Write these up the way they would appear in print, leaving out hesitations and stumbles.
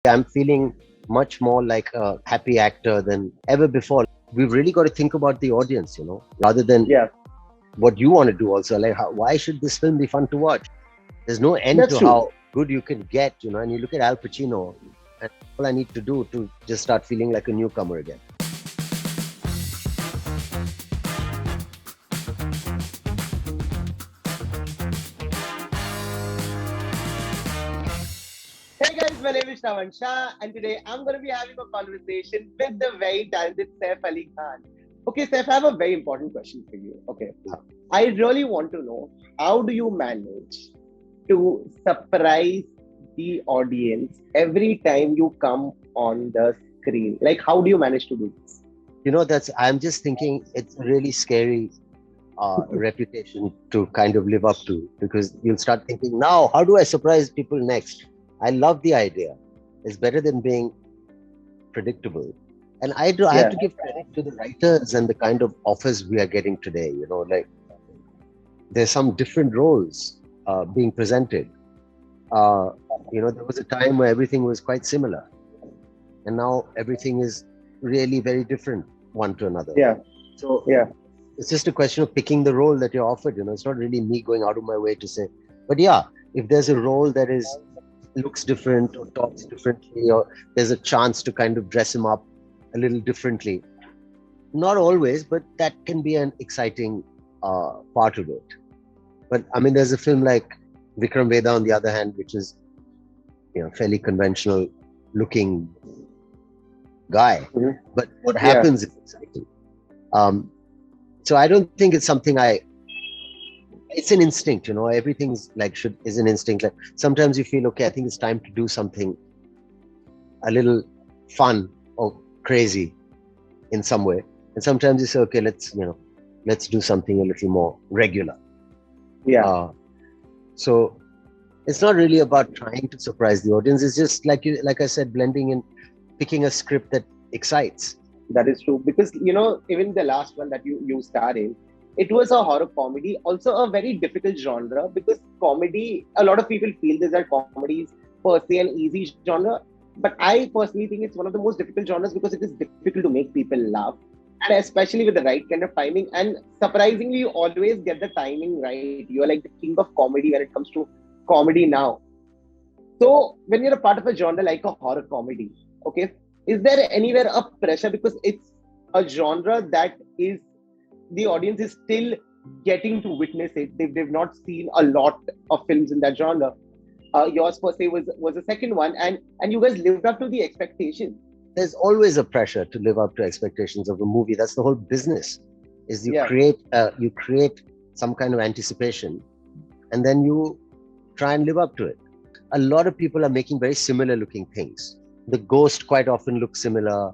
I'm feeling much more like a happy actor than ever before. We've really got to think about the audience, rather than Yeah, what you want to do also. Like, why should this film be fun to watch? There's no end that's to true. how good you can get, and you look at Al Pacino, and all I need to do to just start feeling like a newcomer again. Hey guys, my name is Shravan Shah, and today I'm going to be having a conversation with the very talented Saif Ali Khan. Okay, Saif, I have a very important question for you. Okay, I really want to know, how do you manage to surprise the audience every time you come on the screen? Like, how do you manage to do this? I'm just thinking it's a really scary reputation to kind of live up to, because you'll start thinking, now, how do I surprise people next? I love the idea. It's better than being predictable. And I have Yeah, to give credit to the writers and the kind of offers we are getting today. Like there's some different roles being presented. Uh, there was a time where everything was quite similar, and now everything is really very different one to another. yeah, So yeah, it's just a question of picking the role that you're offered. It's not really me going out of my way to say, but yeah, if there's a role that is looks different or talks differently, or there's a chance to kind of dress him up a little differently, not always, but that can be an exciting part of it. But I mean, there's a film like Vikram Vedha, on the other hand, which is fairly conventional looking guy, mhm, but what yeah, happens is exciting. Um, so I don't think it's something it's an instinct. Everything's like should is an instinct. Like sometimes you feel, okay, I think it's time to do something a little fun or crazy in some way, and sometimes you say, okay, let's do something a little more regular. yeah. uh, so it's not really about trying to surprise the audience. It's just like I said, blending in, picking a script that excites. That is true because even the last one that you star in, it was a horror comedy, also a very difficult genre because comedy. A lot of people feel this that comedy is per se an easy genre, but I personally think it's one of the most difficult genres because it is difficult to make people laugh, and especially with the right kind of timing. And surprisingly, you always get the timing right. You are like the king of comedy when it comes to comedy now. So when you're a part of a genre like a horror comedy, okay, is there anywhere a pressure because it's a genre that is the audience is still getting to witness it. They've not seen a lot of films in that genre. Yours per se was the second one, and you guys lived up to the expectation. There's always a pressure to live up to expectations of a movie. That's the whole business. Is Yeah, you create some kind of anticipation, and then you try and live up to it. A lot of people are making very similar looking things. The ghost quite often looks similar.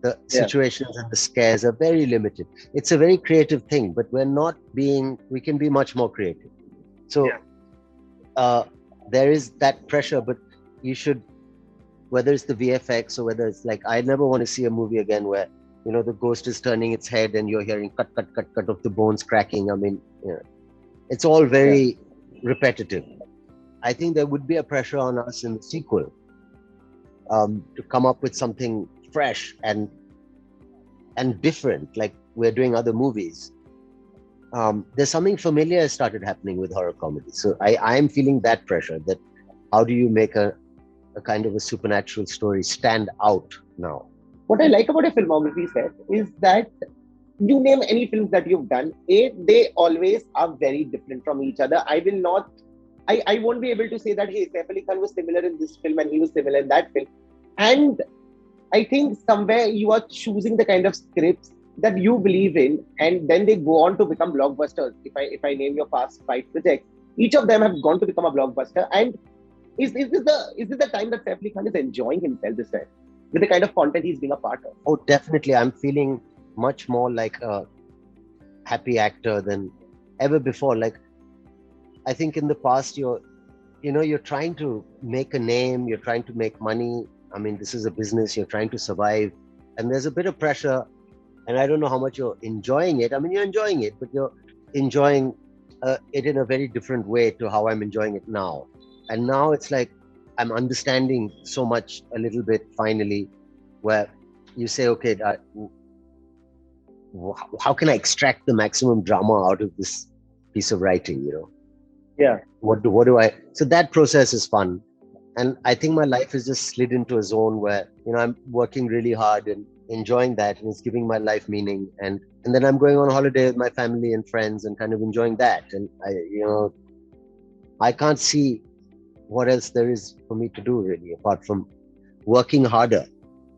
The yeah, situations and the scares are very limited. It's a very creative thing, but we can be much more creative. So uh, there is that pressure, but you should, whether it's the VFX or whether it's like, I never want to see a movie again where, the ghost is turning its head and you're hearing cut, cut, cut, cut of the bones cracking. I mean, it's all yeah, very repetitive. I think there would be a pressure on us in the sequel to come up with something fresh and different, like we're doing other movies. There's something familiar started happening with horror comedy. So I'm feeling that pressure that how do you make a kind of a supernatural story stand out now? what I like about your filmography set is that you name any films that you've done, they always are very different from each other. I will not, I won't be able to say that hey, Saif Ali Khan was similar in this film and he was similar in that film. And I think somewhere you are choosing the kind of scripts that you believe in, and then they go on to become blockbusters. If I name your past five projects, each of them have gone to become a blockbuster. And is this the time that Saif Ali Khan is enjoying himself this time with the kind of content he's being a part of? Oh, definitely. I'm feeling much more like a happy actor than ever before. Like, I think in the past, you're trying to make a name, you're trying to make money. I mean, this is a business, you're trying to survive, and there's a bit of pressure. And I don't know how much you're enjoying it. I mean, you're enjoying it, but you're enjoying it in a very different way to how I'm enjoying it now. And now it's like I'm understanding so much a little bit finally, where you say, okay, how can I extract the maximum drama out of this piece of writing? Yeah. What do I? So that process is fun, and I think my life has just slid into a zone where I'm working really hard and enjoying that, and it's giving my life meaning, and then I'm going on holiday with my family and friends and kind of enjoying that, and I can't see what else there is for me to do really apart from working harder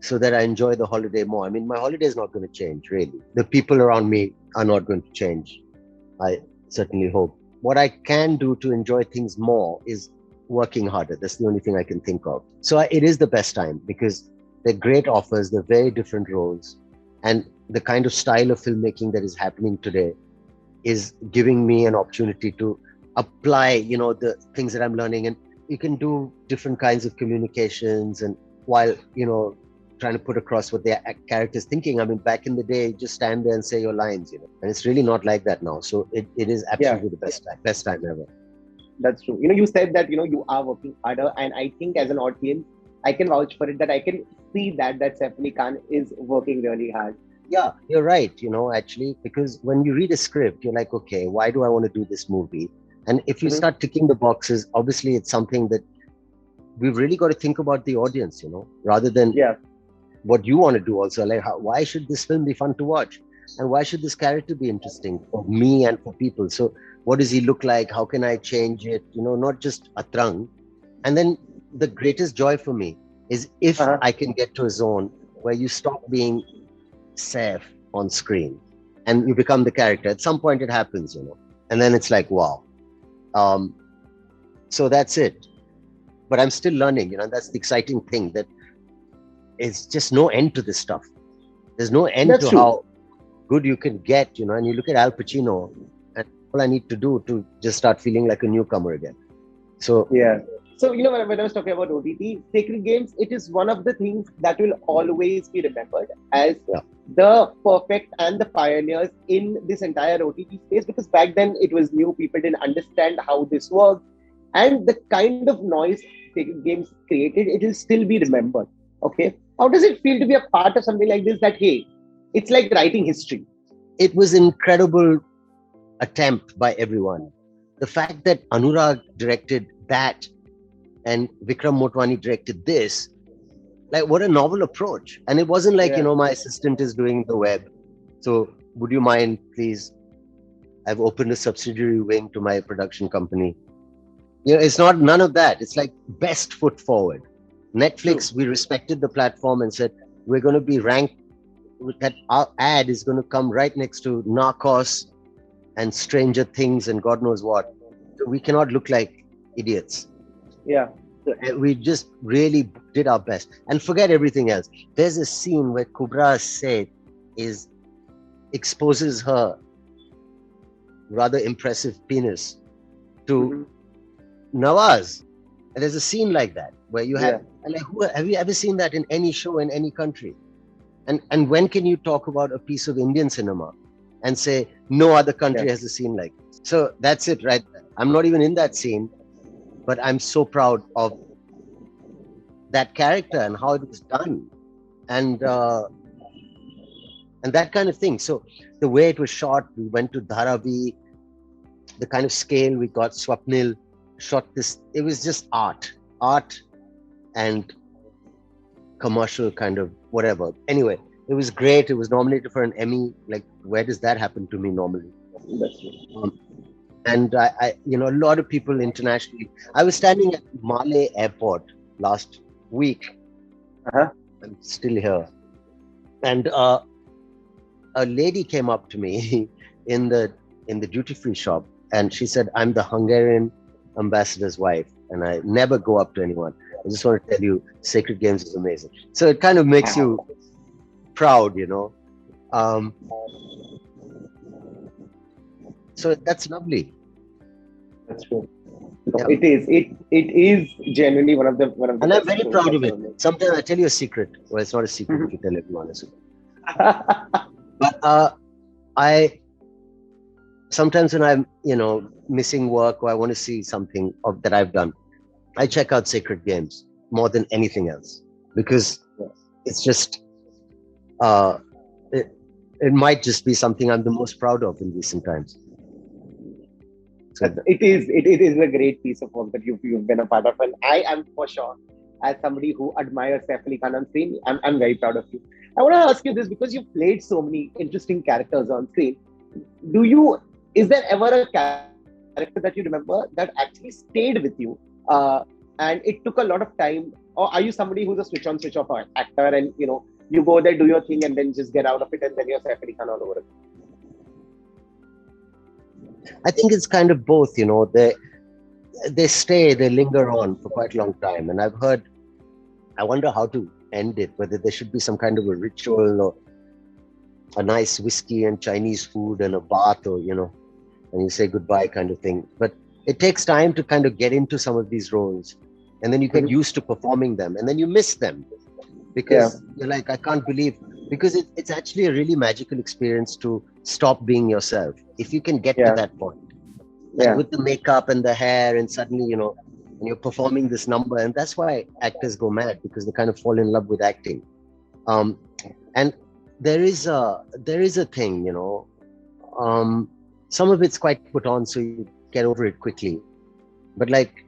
so that I enjoy the holiday more. I mean, my holiday is not going to change really. The people around me are not going to change. I certainly hope. What I can do to enjoy things more is working harder. That's the only thing I can think of. So it is the best time because they're great offers, they're very different roles. And the kind of style of filmmaking that is happening today is giving me an opportunity to apply, the things that I'm learning. And you can do different kinds of communications and while, trying to put across what their character's thinking. I mean, back in the day, just stand there and say your lines, and it's really not like that now. So it is Yeah. absolutely the best time ever. That's true. You said that you are working harder, and I think as an audience, I can vouch for it that I can see that Saif Ali Khan is working really hard. Yeah, you're right, actually, because when you read a script, you're like, okay, why do I want to do this movie? And if you Hmm. start ticking the boxes, obviously it's something that we've really got to think about the audience, rather than Yeah. what you want to do also. Like, why should this film be fun to watch? And why should this character be interesting for me and for people? So, what does he look like? How can I change it? Not just Atrang. And then the greatest joy for me is if Uh-huh. I can get to a zone where you stop being Saif on screen and you become the character. At some point, it happens, and then it's like, wow. Um, so that's it. But I'm still learning, that's the exciting thing, that it's just no end to this stuff. There's no end That's to true. how good you can get, and you look at Al Pacino, and all I need to do to just start feeling like a newcomer again. So, Yeah. So, when I was talking about OTT, Sacred Games, it is one of the things that will always be remembered as yeah, the perfect and the pioneers in this entire OTT space because back then it was new, people didn't understand how this works, and the kind of noise Sacred Games created, it will still be remembered. Okay. How does it feel to be a part of something like this that, hey, it's like writing history? it was an incredible attempt by everyone. The fact that Anurag directed that and Vikram Motwani directed this, like, what a novel approach. And it wasn't like, Yeah. my assistant is doing the web. So, would you mind, please? I've opened a subsidiary wing to my production company. It's not none of that. It's like best foot forward. True. Netflix, we respected the platform and said, we're going to be ranked, that our ad is going to come right next to Narcos and Stranger Things and God knows what. So we cannot look like idiots. Yeah. We just really did our best and forget everything else. There's a scene where Kubra Seth is exposes her rather impressive penis to Hmm. Nawaz. And there's a scene like that where you have, Yeah. and like, have you ever seen that in any show in any country? And when can you talk about a piece of Indian cinema and say no other Yeah. country has a scene like this? So that's it, right there. I'm not even in that scene, but I'm so proud of that character and how it was done, and and that kind of thing. So the way it was shot, we went to Dharavi, the kind of scale we got. Swapnil shot this. It was just art, and commercial kind of whatever. Anyway, it was great. It was nominated for an Emmy. Like, where does that happen to me normally? That's true. Um, and a lot of people internationally. I was standing at Malé Airport last week. Uh-huh. I'm still here, and a lady came up to me in the duty free shop, and she said, "I'm the Hungarian ambassador's wife, and I never go up to anyone. I just want to tell you, Sacred Games is amazing." So it kind of makes you Wow. proud. Um, so that's lovely. That's true. No, Yeah, it is. It is genuinely one of the and I'm best very shows proud of that's it. ever made. Sometimes I tell you a secret. Well, it's not a secret if Mhm. you tell everyone a secret. But I sometimes when I'm missing work or I want to see something of that I've done, I check out Sacred Games more than anything else because Yes. it's just uh, it, it might just be something I'm the most proud of in recent times. So It is a great piece of work that you've been a part of, and I am for sure, as somebody who admires Saif Ali Khan on screen, I'm very proud of you. I want to ask you this because you've played so many interesting characters on screen. Do you is there ever a character that you remember that actually stayed with you, uh, and it took a lot of time, or are you somebody who's a switch on, switch off actor, and you go there, do your thing, and then just get out of it, and then you're Saif Ali Khan all over I think it's kind of both. They stay, they linger on for quite a long time, and I've heard. I wonder how to end it. Whether there should be some kind of a ritual or a nice whiskey and Chinese food and a bath, or and you say goodbye kind of thing. But it takes time to kind of get into some of these roles, and then you get it? used to performing them, and then you miss them Yeah, because you're like, I can't believe, because it's actually a really magical experience to stop being yourself if you can get to yeah, that point, like yeah. with the makeup and the hair, and suddenly and you're performing this number, and that's why actors go mad, because they kind of fall in love with acting. um and there is a thing, um some of it's quite put on, so you get over it quickly, but like,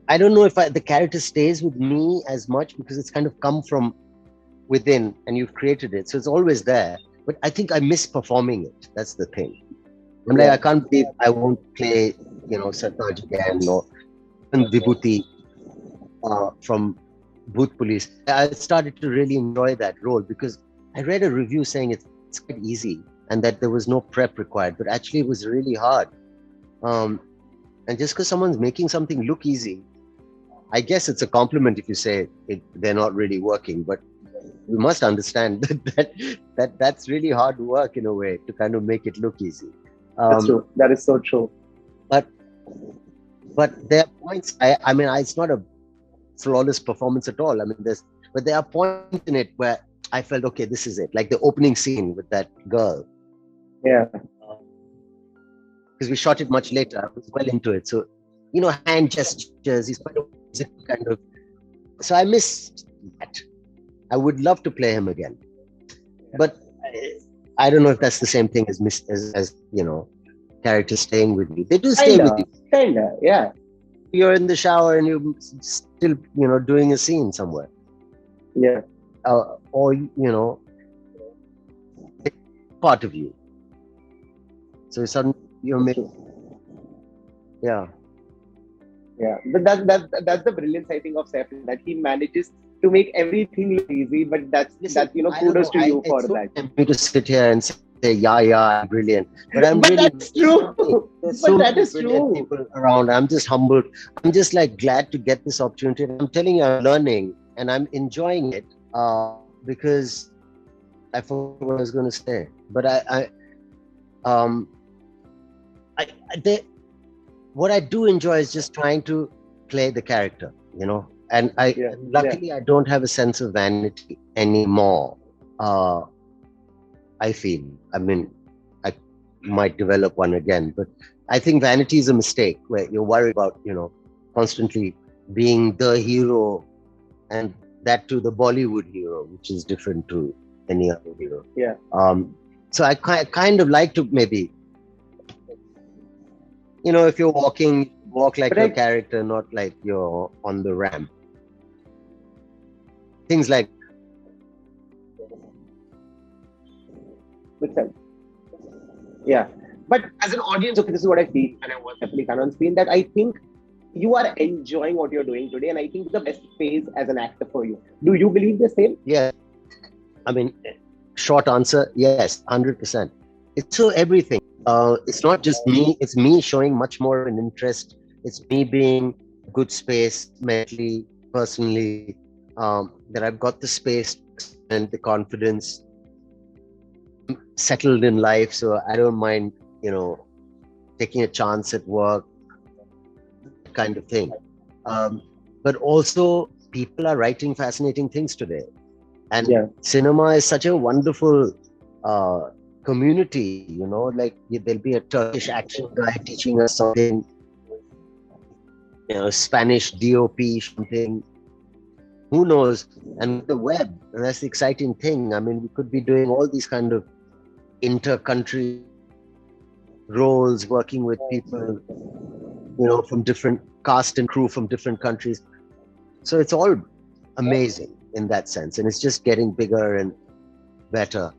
I don't know if the character stays with me as much, because it's kind of come from within and you've created it, so it's always there. But I think I miss performing it. That's the thing. I'm like, Yeah. I can't believe I won't play Sartaj again, or even Vibhuti from Bhoot Police. I started to really enjoy that role because I read a review saying it's quite easy and that there was no prep required, but actually it was really hard. Um, and just because someone's making something look easy, I guess it's a compliment if you say they're not really working, but you must understand that's really hard work in a way to kind of make it look easy. That's Um, true. That is so true. but but there are points. I mean, it's not a flawless performance at all. I mean, but there are points in it where I felt, okay, this is it. Like the opening scene with that girl, Yeah. because we shot it much later. I was well into it, so hand gestures. He's quite a physical kind of. So I missed that. I would love to play him again, but I don't know if that's the same thing as characters staying with you. They do stay with you. Kinda. Yeah. You're in the shower and you're still doing a scene somewhere, Yeah. or part of you. So suddenly you're That's making, true. yeah. Yeah. But that's the brilliance, I think, of Saif, that he manages to make everything look easy. But Listen, I don't kudos know. to you for It's so that. tempting to sit here and say, yeah, I'm brilliant, but I'm But really that's not. There's so true. many, there's so But that many is brilliant true. people around. I'm just humbled. I'm just like glad to get this opportunity. And I'm telling you, I'm learning and I'm enjoying it. Because I forgot what I was going to say, but um, I, they, what I do enjoy is just trying to play the character, And Yeah. Yeah. luckily I don't have a sense of vanity anymore. Uh, I feel. I mean, I might develop one again, but I think vanity is a mistake where you're worried about, constantly being the hero, and that to the Bollywood hero, which is different to any other hero. Yeah. So I kind of like to maybe, if you're walking, walk like But your I character, not like you're on the ramp. Things like, makes sense. Yeah. But as an audience, okay, this is what I feel when I watch Saif Ali Khan on screen, that I think you are enjoying what you're doing today, and I think the best phase as an actor for you. Do you believe the same? yeah, I mean, short answer, yes, 100%. It's so everything. It's not just me, it's me showing much more of an interest. It's me being good space mentally, personally, that I've got the space and the confidence, settled in life. So I don't mind, taking a chance at work, kind of thing. But also, people are writing fascinating things today. And Yeah. cinema is such a wonderful community, like there'll be a Turkish action guy teaching us something. Spanish DOP something. Who knows? And with the web, and that's the exciting thing. I mean, we could be doing all these kind of inter-country roles, working with people, from different cast and crew from different countries. So it's all amazing in that sense, and it's just getting bigger and better.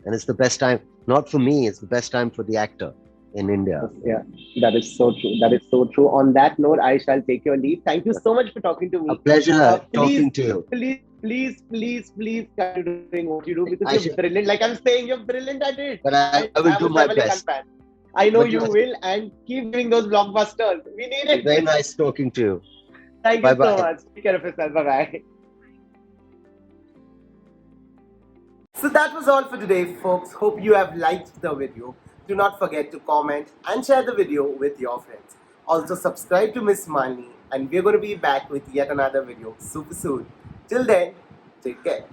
And it's the best time, not for me, it's the best time for the actor in India. Yeah, that is so true. That is so true. On that note, I shall take your leave. Thank you so much for talking to A me. pleasure Please, talking to you. please continue doing what you do because I you're should, brilliant. Like I'm saying, you're brilliant at it. but I will I'm do a my Saif Ali Khan best. fan. I know But you you're will, and keep giving those blockbusters. We need very it. nice talking to you. Thank Bye you so bye. much. Take care of yourself. Bye bye. So that was all for today, folks. Hope you have liked the video. Do not forget to comment and share the video with your friends. Also, subscribe to Miss Malini, and we're going to be back with yet another video super soon. Till then, take care.